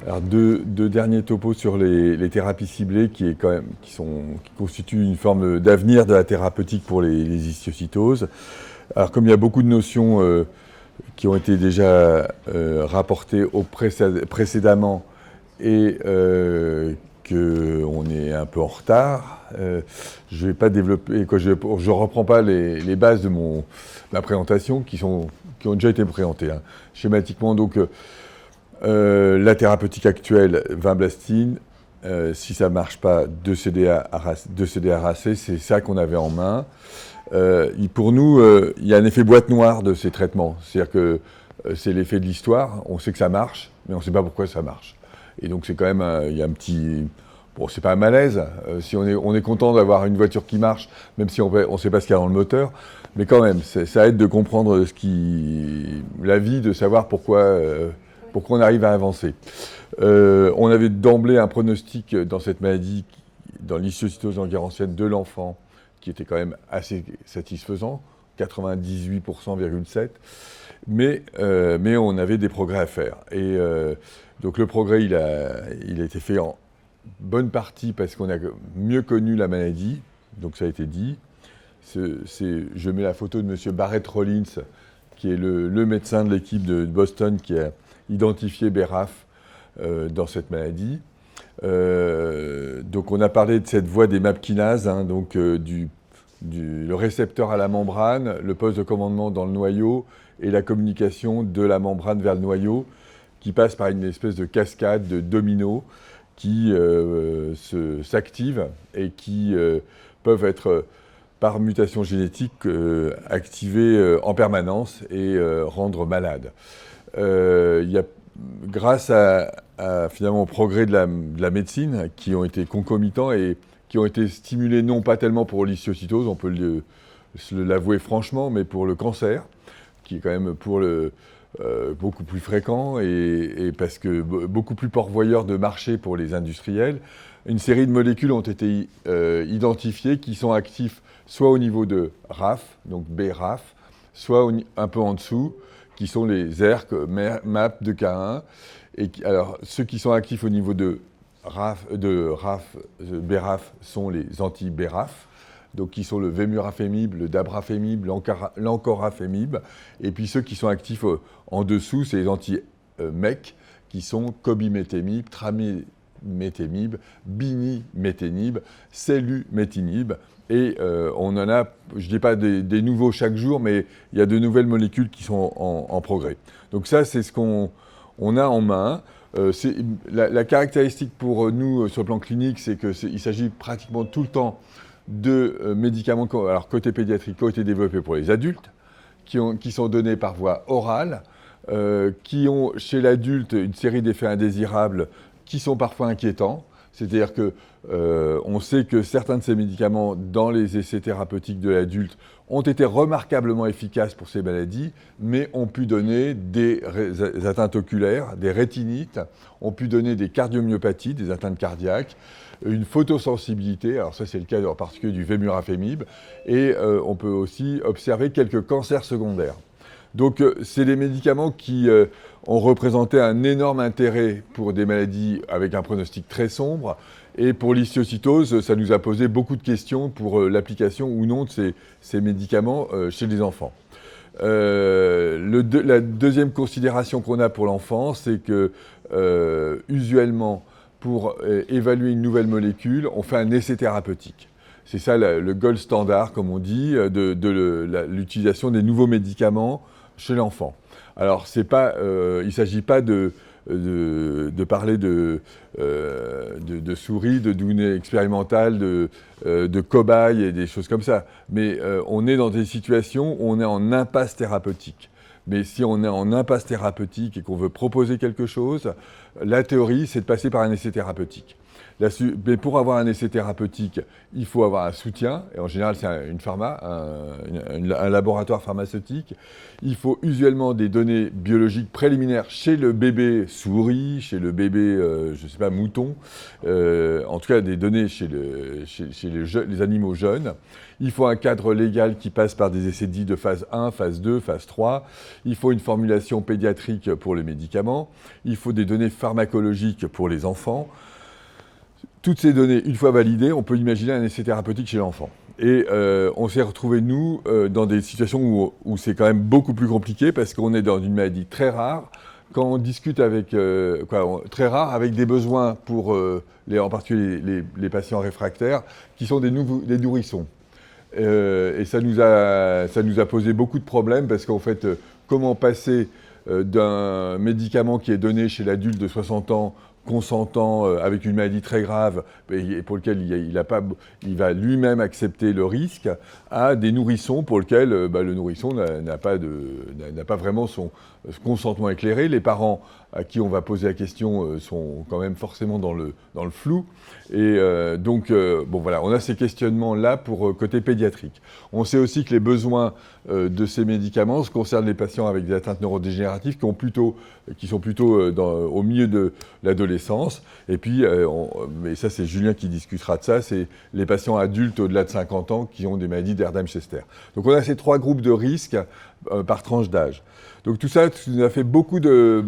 Alors deux derniers topos sur les thérapies ciblées qui constituent une forme d'avenir de la thérapeutique pour les histiocytoses. Alors comme il y a beaucoup de notions qui ont été déjà rapportées précédemment et qu'on est un peu en retard, je ne vais pas développer, je ne reprends pas les bases de ma présentation qui ont déjà été présentées. Hein. Schématiquement, donc, la thérapeutique actuelle, vinblastine, si ça ne marche pas, 2-CDR-AC, c'est ça qu'on avait en main. Pour nous, il y a un effet boîte noire de ces traitements. C'est-à-dire que c'est l'effet de l'histoire, on sait que ça marche, mais on ne sait pas pourquoi ça marche. Et donc c'est quand même, il y a un petit... Bon, c'est pas un malaise, si on est content d'avoir une voiture qui marche, même si on ne sait pas ce qu'il y a dans le moteur, mais quand même, ça aide de comprendre la vie, de savoir pourquoi on arrive à avancer. On avait d'emblée un pronostic dans cette maladie, dans l'histiocytose langerhanienne de l'enfant, qui était quand même assez satisfaisant, 98,7%, mais on avait des progrès à faire. Et donc le progrès, il a été fait en bonne partie parce qu'on a mieux connu la maladie, donc ça a été dit. Je mets la photo de M. Barrett Rollins, qui est le médecin de l'équipe de Boston qui a identifié BRAF dans cette maladie. Donc on a parlé de cette voie des MAP kinases, hein, donc le récepteur à la membrane, le poste de commandement dans le noyau et la communication de la membrane vers le noyau qui passe par une espèce de cascade de dominos qui s'activent et qui peuvent être par mutation génétique activés en permanence et rendre malade. Grâce finalement au progrès de la médecine qui ont été concomitants et qui ont été stimulés non pas tellement pour l'histiocytose, on peut l'avouer franchement, mais pour le cancer, qui est quand même beaucoup plus fréquent et parce que beaucoup plus pourvoyeur de marché pour les industriels. Une série de molécules ont été identifiées qui sont actifs soit au niveau de RAF, donc BRAF, soit un peu en dessous, qui sont les ERK, MAP de K1. Alors, ceux qui sont actifs au niveau de BRAF sont les anti-BRAF, donc qui sont le Vemurafenib, le Dabrafenib, l'Encorafenib. Et puis ceux qui sont actifs en dessous, c'est les anti-MEC, qui sont Cobimetinib, Tramimetinib, Binimetinib, Selumetinib. Et on en a, je ne dis pas des nouveaux chaque jour, mais il y a de nouvelles molécules qui sont en progrès. Donc ça, c'est ce qu'on a en main. La caractéristique pour nous sur le plan clinique, c'est qu'il s'agit pratiquement tout le temps de médicaments, alors côté pédiatrique, qui ont été développés pour les adultes, qui sont donnés par voie orale, qui ont chez l'adulte une série d'effets indésirables qui sont parfois inquiétants. C'est-à-dire qu'on sait que certains de ces médicaments, dans les essais thérapeutiques de l'adulte, ont été remarquablement efficaces pour ces maladies, mais ont pu donner des atteintes oculaires, des rétinites, ont pu donner des cardiomyopathies, des atteintes cardiaques, une photosensibilité, alors ça c'est le cas en particulier du Vemurafenib, et on peut aussi observer quelques cancers secondaires. Donc c'est des médicaments qui ont représenté un énorme intérêt pour des maladies avec un pronostic très sombre. Et pour l'histiocytose, ça nous a posé beaucoup de questions pour l'application ou non de ces médicaments chez les enfants. La deuxième considération qu'on a pour l'enfant, c'est que usuellement, pour évaluer une nouvelle molécule, on fait un essai thérapeutique. C'est ça le gold standard, comme on dit, de l'utilisation des nouveaux médicaments chez l'enfant. Alors, il ne s'agit pas de parler de souris, de données expérimentales, de cobayes et des choses comme ça. Mais on est dans des situations où on est en impasse thérapeutique. Mais si on est en impasse thérapeutique et qu'on veut proposer quelque chose, la théorie, c'est de passer par un essai thérapeutique. Mais pour avoir un essai thérapeutique, il faut avoir un soutien, et en général c'est un laboratoire pharmaceutique. Il faut usuellement des données biologiques préliminaires chez le bébé souris, chez le bébé, je ne sais pas, mouton, en tout cas des données chez les animaux jeunes. Il faut un cadre légal qui passe par des essais dits de phase 1, phase 2, phase 3. Il faut une formulation pédiatrique pour les médicaments. Il faut des données pharmacologiques pour les enfants. Toutes ces données, une fois validées, on peut imaginer un essai thérapeutique chez l'enfant. Et on s'est retrouvés, nous, dans des situations où c'est quand même beaucoup plus compliqué parce qu'on est dans une maladie très rare. Quand on discute avec, très rare, avec des besoins pour, en particulier les patients réfractaires, qui sont des nourrissons. Et ça nous a posé beaucoup de problèmes parce qu'en fait, comment passer d'un médicament qui est donné chez l'adulte de 60 ans consentant avec une maladie très grave et pour lequel il va lui-même accepter le risque, à des nourrissons pour lesquels le nourrisson n'a pas vraiment son consentement éclairé. Les parents à qui on va poser la question sont quand même forcément dans le flou. Et donc, voilà, on a ces questionnements-là pour côté pédiatrique. On sait aussi que les besoins de ces médicaments concernent les patients avec des atteintes neurodégénératives qui sont plutôt au milieu de l'adolescence. Et puis, mais ça c'est Julien qui discutera de ça, c'est les patients adultes au-delà de 50 ans qui ont des maladies d'Erdheim-Chester. Donc on a ces 3 groupes de risques par tranche d'âge. Donc tout ça nous a fait beaucoup de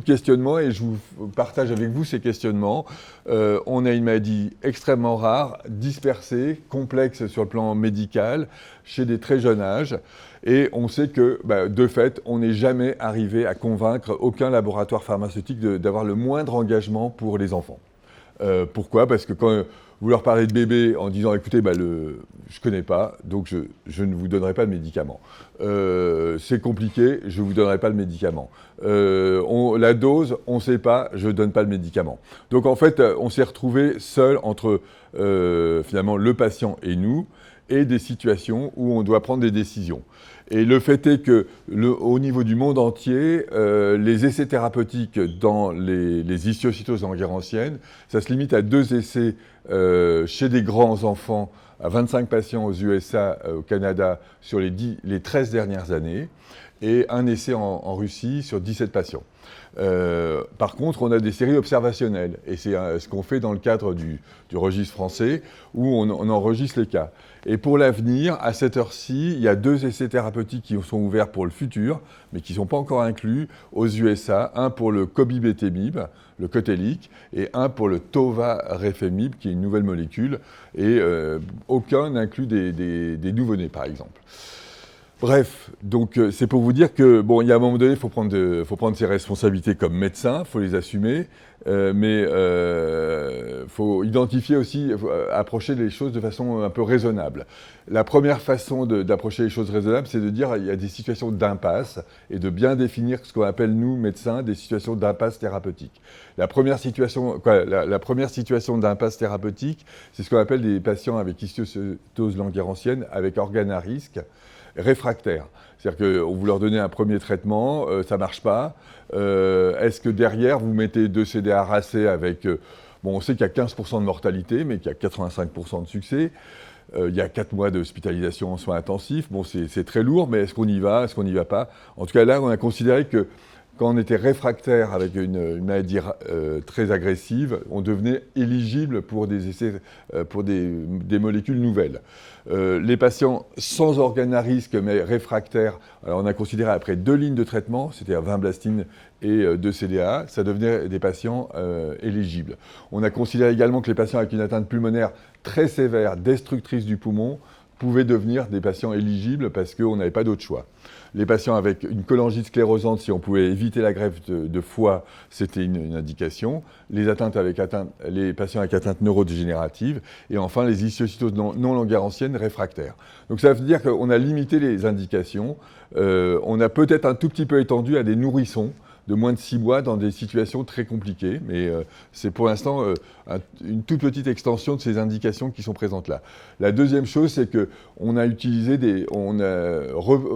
questionnements et je vous partage avec vous ces questionnements. On a une maladie extrêmement rare, dispersée, complexe sur le plan médical, chez des très jeunes âges. Et on sait que, de fait, on n'est jamais arrivé à convaincre aucun laboratoire pharmaceutique d'avoir le moindre engagement pour les enfants. Pourquoi ? Parce que quand vous leur parlez de bébé en disant « écoutez, je ne connais pas, donc je ne vous donnerai pas de médicament. C'est compliqué, je ne vous donnerai pas le médicament. La dose, on ne sait pas, je ne donne pas le médicament. » Donc en fait, on s'est retrouvé seul entre finalement le patient et nous, et des situations où on doit prendre des décisions. Et le fait est que, au niveau du monde entier, les essais thérapeutiques dans les histiocytoses langerhans, ça se limite à 2 essais chez des grands enfants, à 25 patients aux USA, au Canada, sur les 13 dernières années, et un essai en Russie sur 17 patients. Par contre, on a des séries observationnelles, et c'est ce qu'on fait dans le cadre du registre français, où on enregistre les cas. Et pour l'avenir, à cette heure-ci, il y a 2 essais thérapeutiques qui sont ouverts pour le futur, mais qui ne sont pas encore inclus aux USA, un pour le cobimetamib, le Cotellic, et un pour le tovarefemib, qui est une nouvelle molécule, et aucun n'inclut des nouveau-nés, par exemple. Bref, donc c'est pour vous dire que, il y a un moment donné, il faut prendre ses responsabilités comme médecin, il faut les assumer, mais il faut identifier aussi, approcher les choses de façon un peu raisonnable. La première façon d'approcher les choses raisonnables, c'est de dire qu'il y a des situations d'impasse et de bien définir ce qu'on appelle, nous, médecins, des situations d'impasse thérapeutique. La première situation d'impasse thérapeutique, c'est ce qu'on appelle des patients avec histiocytose langerhans avec organes à risque, réfractaires. C'est-à-dire qu'on vous leur donnez un premier traitement, ça ne marche pas. Est-ce que derrière, vous mettez 2 CDA-RACé avec... on sait qu'il y a 15% de mortalité, mais qu'il y a 85% de succès. Il y a 4 mois d'hospitalisation en soins intensifs. C'est très lourd, mais est-ce qu'on y va ? Est-ce qu'on n'y va pas ? En tout cas, là, on a considéré que quand on était réfractaire avec une maladie très agressive, on devenait éligible pour des essais, pour des molécules nouvelles. Les patients sans organes à risque mais réfractaires, alors on a considéré après 2 lignes de traitement, c'est-à-dire 20 blastines et 2 CDA, ça devenait des patients éligibles. On a considéré également que les patients avec une atteinte pulmonaire très sévère, destructrice du poumon, pouvaient devenir des patients éligibles parce qu'on n'avait pas d'autre choix. Les patients avec une cholangite sclérosante, si on pouvait éviter la greffe de foie, c'était une indication. Les patients avec atteinte neurodégénérative. Et enfin, les histiocytoses non langerhansiennes réfractaires. Donc ça veut dire qu'on a limité les indications. On a peut-être un tout petit peu étendu à des nourrissons, de moins de 6 mois dans des situations très compliquées. Mais c'est pour l'instant une toute petite extension de ces indications qui sont présentes là. La deuxième chose, c'est qu'on a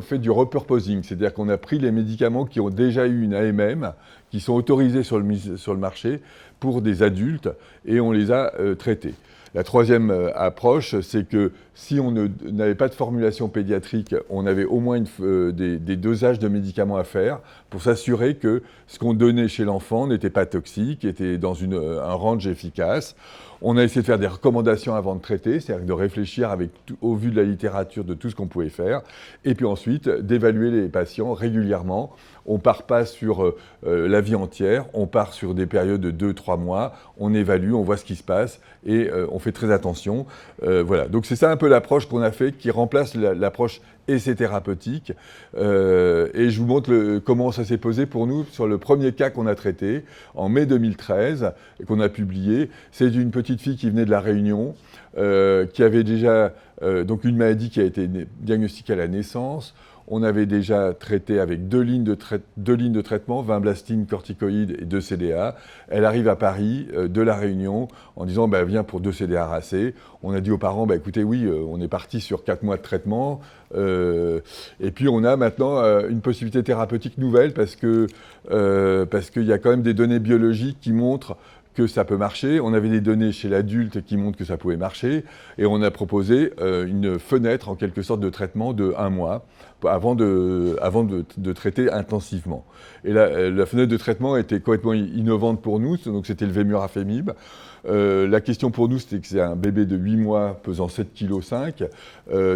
fait du repurposing, c'est-à-dire qu'on a pris les médicaments qui ont déjà eu une AMM, qui sont autorisés sur le marché pour des adultes, et on les a traités. La troisième approche, c'est que si on n'avait pas de formulation pédiatrique, on avait au moins des dosages de médicaments à faire pour s'assurer que ce qu'on donnait chez l'enfant n'était pas toxique, était dans un range efficace. On a essayé de faire des recommandations avant de traiter, c'est-à-dire de réfléchir au vu de la littérature de tout ce qu'on pouvait faire, et puis ensuite d'évaluer les patients régulièrement. On ne part pas sur la vie entière, on part sur des périodes de 2-3 mois, on évalue, on voit ce qui se passe, et on fait très attention. Voilà. Donc c'est ça un peu l'approche qu'on a fait, qui remplace l'approche essai thérapeutique. Et je vous montre comment ça s'est posé pour nous sur le premier cas qu'on a traité en mai 2013 et qu'on a publié. C'est d'une petite fille qui venait de La Réunion, qui avait déjà donc une maladie qui a été diagnostiquée à la naissance. On avait déjà traité avec deux lignes de traitement, vinblastine, corticoïdes et 2 CDA. Elle arrive à Paris, de La Réunion, en disant viens pour 2 CDA racés. On a dit aux parents, écoutez, oui, on est parti sur 4 mois de traitement. Et puis on a maintenant une possibilité thérapeutique nouvelle parce qu'il y a quand même des données biologiques qui montrent que ça peut marcher. On avait des données chez l'adulte qui montrent que ça pouvait marcher. Et on a proposé une fenêtre, en quelque sorte, de traitement de 1 mois avant de traiter intensivement. Et la fenêtre de traitement était complètement innovante pour nous. Donc c'était le Vemurafemib. La question pour nous, c'était que c'est un bébé de 8 mois pesant 7,5 kg,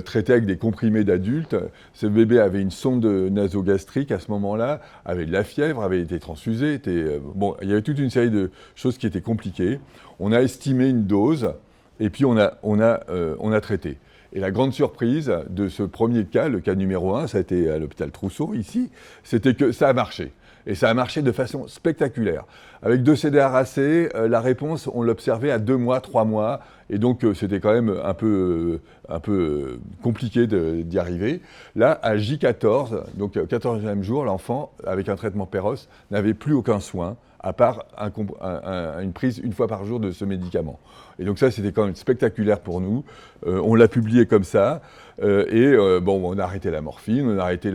traité avec des comprimés d'adultes. Ce bébé avait une sonde nasogastrique à ce moment-là, avait de la fièvre, avait été transfusé. Il y avait toute une série de choses qui étaient compliquées. On a estimé une dose et puis on a traité. Et la grande surprise de ce premier cas, le cas numéro 1, ça a été à l'hôpital Trousseau, ici, c'était que ça a marché. Et ça a marché de façon spectaculaire. Avec 2 CDA racés, la réponse, on l'observait à 2 mois, 3 mois. Et donc, c'était quand même un peu compliqué d'y arriver. Là, à J14, donc au 14e jour, l'enfant, avec un traitement Péros, n'avait plus aucun soin, à part une prise 1 fois par jour de ce médicament. Et donc ça, c'était quand même spectaculaire pour nous. On l'a publié comme ça. On a arrêté la morphine, on a arrêté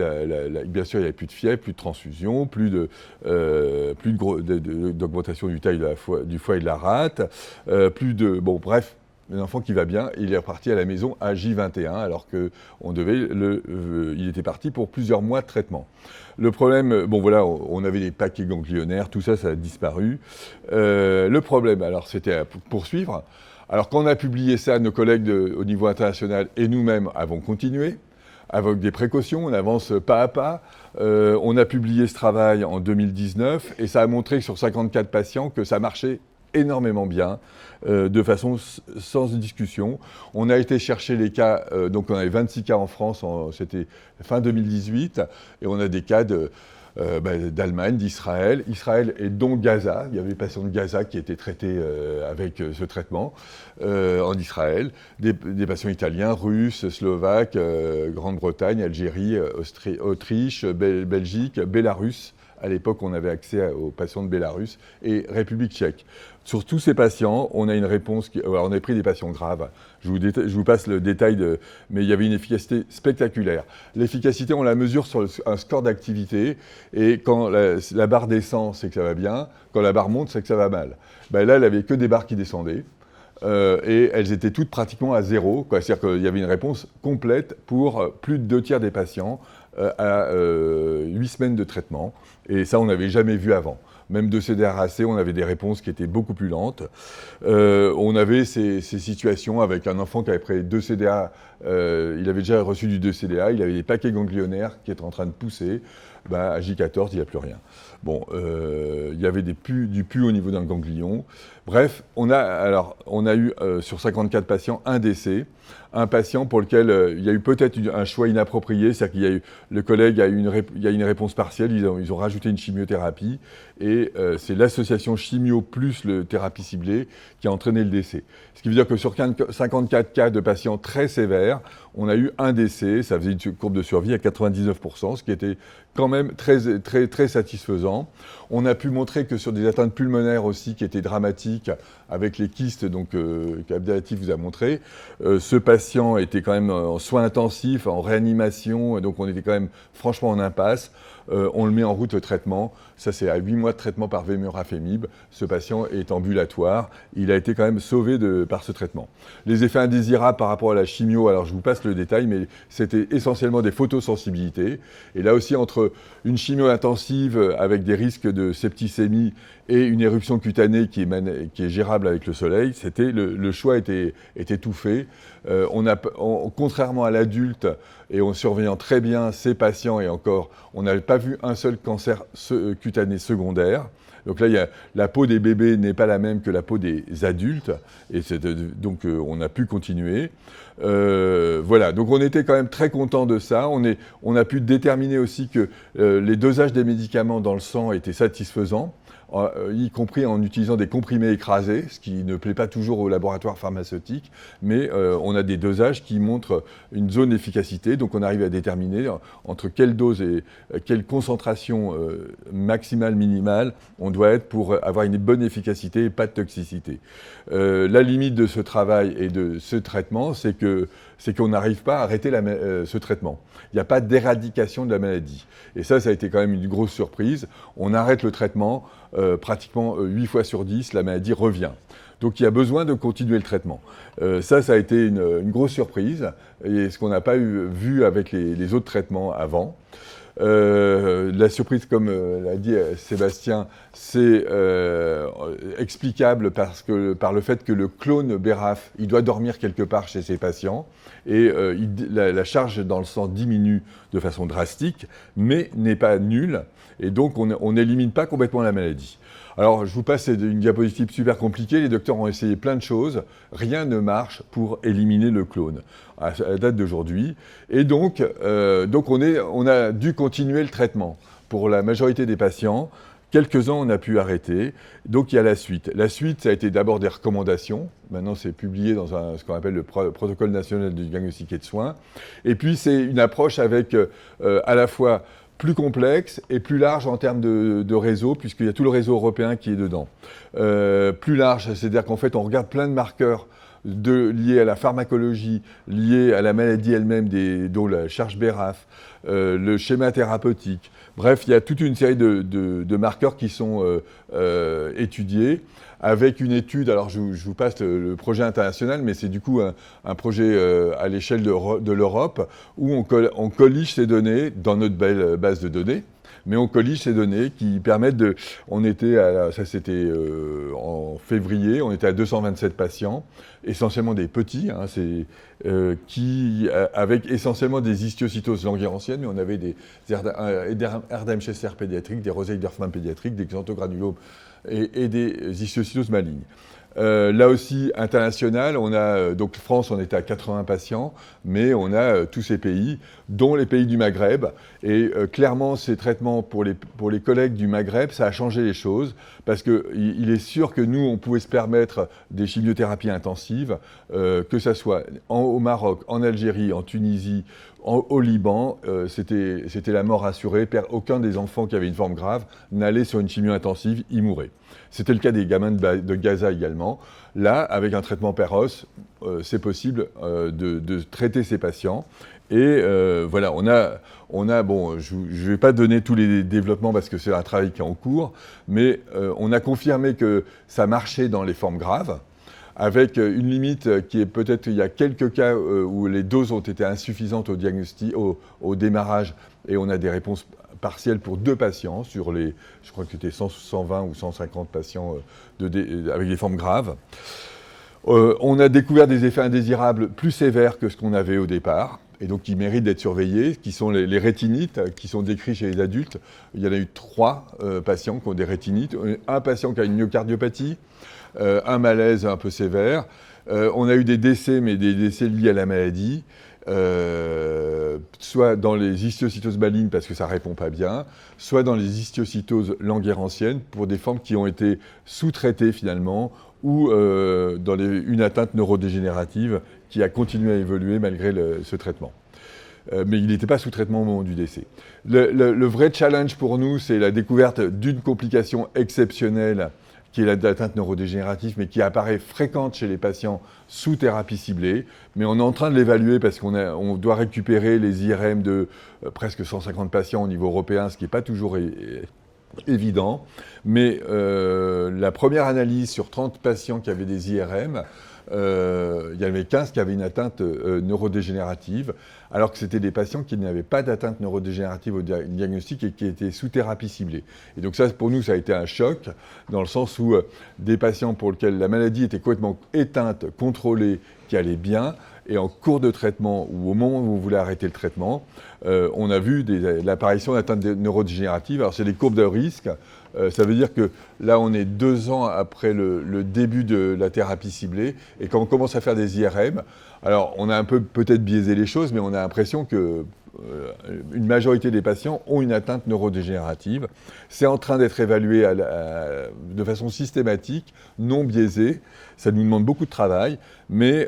bien sûr, il n'y avait plus de fièvre, plus de transfusion, plus d'augmentation du taille du foie et de la rate, bref. Un enfant qui va bien, il est reparti à la maison à J21, alors qu'il était parti pour plusieurs mois de traitement. Le problème, on avait des paquets ganglionnaires, tout ça, ça a disparu. Le problème, alors, c'était à poursuivre. Alors, quand on a publié ça, nos collègues au niveau international et nous-mêmes avons continué, avec des précautions, on avance pas à pas. On a publié ce travail en 2019, et ça a montré sur 54 patients que ça marchait énormément bien, de façon sans discussion. On a été chercher les cas, donc on avait 26 cas en France, c'était fin 2018, et on a des cas d'Allemagne, d'Israël, et dont Gaza. Il y avait des patients de Gaza qui étaient traités avec ce traitement en Israël, des patients italiens, russes, slovaques, Grande-Bretagne, Algérie, Autriche, Belgique, Bélarus. À l'époque, on avait accès aux patients de Bélarus et République tchèque. Sur tous ces patients, on a une réponse. On a pris des patients graves. Je vous passe le détail, mais il y avait une efficacité spectaculaire. L'efficacité, on la mesure sur un score d'activité. Et quand la barre descend, c'est que ça va bien. Quand la barre monte, c'est que ça va mal. Là, elle n'avait que des barres qui descendaient. Et elles étaient toutes pratiquement à 0. C'est-à-dire qu'il y avait une réponse complète pour plus de 2 tiers des patients à 8 semaines de traitement. Et ça, on n'avait jamais vu avant. Même de CDA racés, on avait des réponses qui étaient beaucoup plus lentes. On avait ces situations avec un enfant qui avait pris 2 CDA, il avait déjà reçu du 2 CDA, il avait des paquets ganglionnaires qui étaient en train de pousser. À J14, il n'y a plus rien. Il y avait du pus au niveau d'un ganglion. Bref, on a eu sur 54 patients un décès. Un patient pour lequel il y a eu peut-être un choix inapproprié, c'est-à-dire le collègue il y a une réponse partielle, ils ont rajouté une chimiothérapie et et c'est l'association chimio plus le thérapie ciblée qui a entraîné le décès. Ce qui veut dire que sur 54 cas de patients très sévères, on a eu un décès, ça faisait une courbe de survie à 99%, ce qui était quand même très satisfaisant. On a pu montrer que sur des atteintes pulmonaires aussi qui étaient dramatiques, avec les kystes qu'Abdelatif vous a montré, ce patient était quand même en soins intensifs, en réanimation, donc on était quand même franchement en impasse. On le met en route au traitement. Ça, c'est à 8 mois de traitement par Vemurafemib. Ce patient est ambulatoire. Il a été quand même sauvé par ce traitement. Les effets indésirables par rapport à la chimio, alors je vous passe le détail, mais c'était essentiellement des photosensibilités. Et là aussi, entre une chimio intensive avec des risques de septicémie et une éruption cutanée qui est gérable avec le soleil, le choix était tout fait. Contrairement à l'adulte, et en surveillant très bien ces patients, et encore, on n'avait pas vu un seul cancer cutané secondaire. Donc là, la peau des bébés n'est pas la même que la peau des adultes, et donc on a pu continuer. Voilà, donc on était quand même très content de ça. On a pu déterminer aussi que les dosages des médicaments dans le sang étaient satisfaisants, y compris en utilisant des comprimés écrasés, ce qui ne plaît pas toujours aux laboratoires pharmaceutiques, mais on a des dosages qui montrent une zone d'efficacité, donc on arrive à déterminer entre quelle dose et quelle concentration maximale, minimale, on doit être pour avoir une bonne efficacité et pas de toxicité. La limite de ce travail et de ce traitement, c'est qu'on n'arrive pas à arrêter ce traitement. Il n'y a pas d'éradication de la maladie. Et ça a été quand même une grosse surprise. On arrête le traitement, pratiquement 8 fois sur 10, la maladie revient. Donc il y a besoin de continuer le traitement. Ça a été une grosse surprise, et ce qu'on n'a pas vu avec les autres traitements avant. La surprise, comme l'a dit Sébastien, c'est explicable par le fait que le clone BRAF, il doit dormir quelque part chez ses patients, et la charge dans le sang diminue de façon drastique, mais n'est pas nulle, et donc on n'élimine pas complètement la maladie. Alors, je vous passe une diapositive super compliquée. Les docteurs ont essayé plein de choses. Rien ne marche pour éliminer le clone à la date d'aujourd'hui. Et donc on a dû continuer le traitement. Pour la majorité des patients, quelques-uns on a pu arrêter. Donc, il y a la suite. La suite, ça a été d'abord des recommandations. Maintenant, c'est publié dans ce qu'on appelle le protocole national de diagnostic et de soins. Et puis, c'est une approche avec à la fois plus complexe et plus large en termes de réseau, puisqu'il y a tout le réseau européen qui est dedans. Plus large, c'est-à-dire qu'en fait, on regarde plein de marqueurs liés à la pharmacologie, liés à la maladie elle-même, dont la charge BRAF, le schéma thérapeutique. Bref, il y a toute une série de marqueurs qui sont étudiés, avec une étude, alors je vous passe le projet international, mais c'est du coup un projet à l'échelle de l'Europe, où on collige ces données dans notre belle base de données, mais on collige ces données qui permettent c'était en février, on était à 227 patients, essentiellement des petits, avec essentiellement des histiocytoses languérantiennes, mais on avait des Erdheim-Chester pédiatriques, des Rosey-Dorfman pédiatriques, des xanthogranulomes et des histiocytoses malignes. Là aussi, international, donc France, on était à 80 patients, mais on a tous ces pays, dont les pays du Maghreb. Et clairement, ces traitements pour les collègues du Maghreb, ça a changé les choses, parce qu'il est sûr que nous, on pouvait se permettre des chimiothérapies intensives, que ça soit au Maroc, en Algérie, en Tunisie, au Liban, c'était la mort assurée. Aucun des enfants qui avaient une forme grave n'allait sur une chimio intensive, ils mouraient. C'était le cas des gamins de Gaza également. Là, avec un traitement Perros, c'est possible de traiter ces patients. Et voilà, bon, je ne vais pas donner tous les développements parce que c'est un travail qui est en cours, mais on a confirmé que ça marchait dans les formes graves, avec une limite qui est peut-être, il y a quelques cas où les doses ont été insuffisantes au diagnostic, au démarrage, et on a des réponses partielles pour 2 patients sur je crois que c'était 120 ou 150 patients avec des formes graves. On a découvert des effets indésirables plus sévères que ce qu'on avait au départ, et donc qui méritent d'être surveillés, qui sont les rétinites, qui sont décrits chez les adultes. Il y en a eu 3 patients qui ont des rétinites, un patient qui a une myocardiopathie, un malaise un peu sévère. On a eu des décès, mais des décès liés à la maladie. soit dans les histiocytoses malignes parce que ça ne répond pas bien, soit dans les histiocytoses languérantiennes pour des formes qui ont été sous-traitées finalement, ou dans une atteinte neurodégénérative qui a continué à évoluer malgré ce traitement. Mais il n'était pas sous traitement au moment du décès. Le vrai challenge pour nous, c'est la découverte d'une complication exceptionnelle qui est l'atteinte neurodégénérative, mais qui apparaît fréquente chez les patients sous thérapie ciblée. Mais on est en train de l'évaluer parce qu'on doit récupérer les IRM de presque 150 patients au niveau européen, ce qui n'est pas toujours évident. Mais la première analyse sur 30 patients qui avaient des IRM, il y avait 15 qui avaient une atteinte neurodégénérative, alors que c'était des patients qui n'avaient pas d'atteinte neurodégénérative au diagnostic et qui étaient sous thérapie ciblée. Et donc ça, pour nous, ça a été un choc, dans le sens où des patients pour lesquels la maladie était complètement éteinte, contrôlée, qui allaient bien, et en cours de traitement, ou au moment où on voulait arrêter le traitement, on a vu l'apparition d'atteintes neurodégénératives. Alors c'est des courbes de risque. Ça veut dire que là, on est 2 ans après le début de la thérapie ciblée, et quand on commence à faire des IRM, alors on a un peu peut-être biaisé les choses, mais on a l'impression que une majorité des patients ont une atteinte neurodégénérative. C'est en train d'être évalué de façon systématique, non biaisée. Ça nous demande beaucoup de travail, mais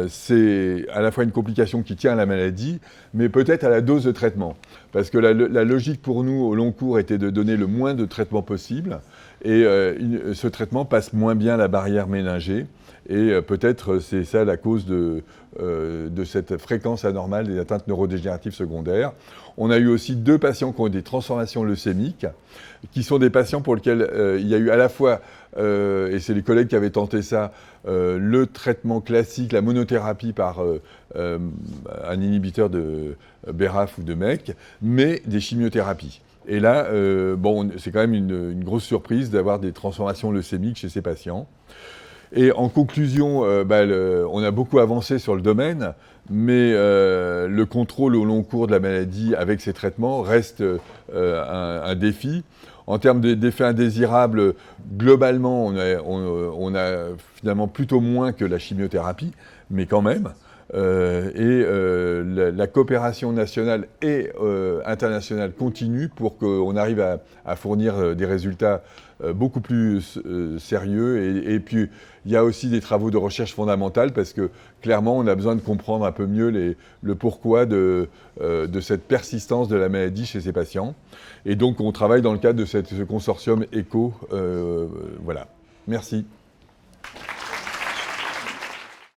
c'est à la fois une complication qui tient à la maladie, mais peut-être à la dose de traitement. Parce que la logique pour nous, au long cours, était de donner le moins de traitement possible, et ce traitement passe moins bien la barrière méningée. Et peut-être c'est ça la cause de cette fréquence anormale des atteintes neurodégénératives secondaires. On a eu aussi 2 patients qui ont eu des transformations leucémiques, qui sont des patients pour lesquels il y a eu à la fois, et c'est les collègues qui avaient tenté ça, le traitement classique, la monothérapie par un inhibiteur de BRAF ou de MEK, mais des chimiothérapies. Et là, c'est quand même une grosse surprise d'avoir des transformations leucémiques chez ces patients. Et en conclusion, on a beaucoup avancé sur le domaine, mais le contrôle au long cours de la maladie avec ces traitements reste un défi. En termes d'effets indésirables, globalement, on a finalement plutôt moins que la chimiothérapie, mais quand même. La coopération nationale et internationale continue pour qu'on arrive à fournir des résultats beaucoup plus sérieux. Et puis, il y a aussi des travaux de recherche fondamentale parce que, clairement, on a besoin de comprendre un peu mieux le pourquoi de cette persistance de la maladie chez ces patients. Et donc, on travaille dans le cadre de ce consortium ECHO. Voilà. Merci.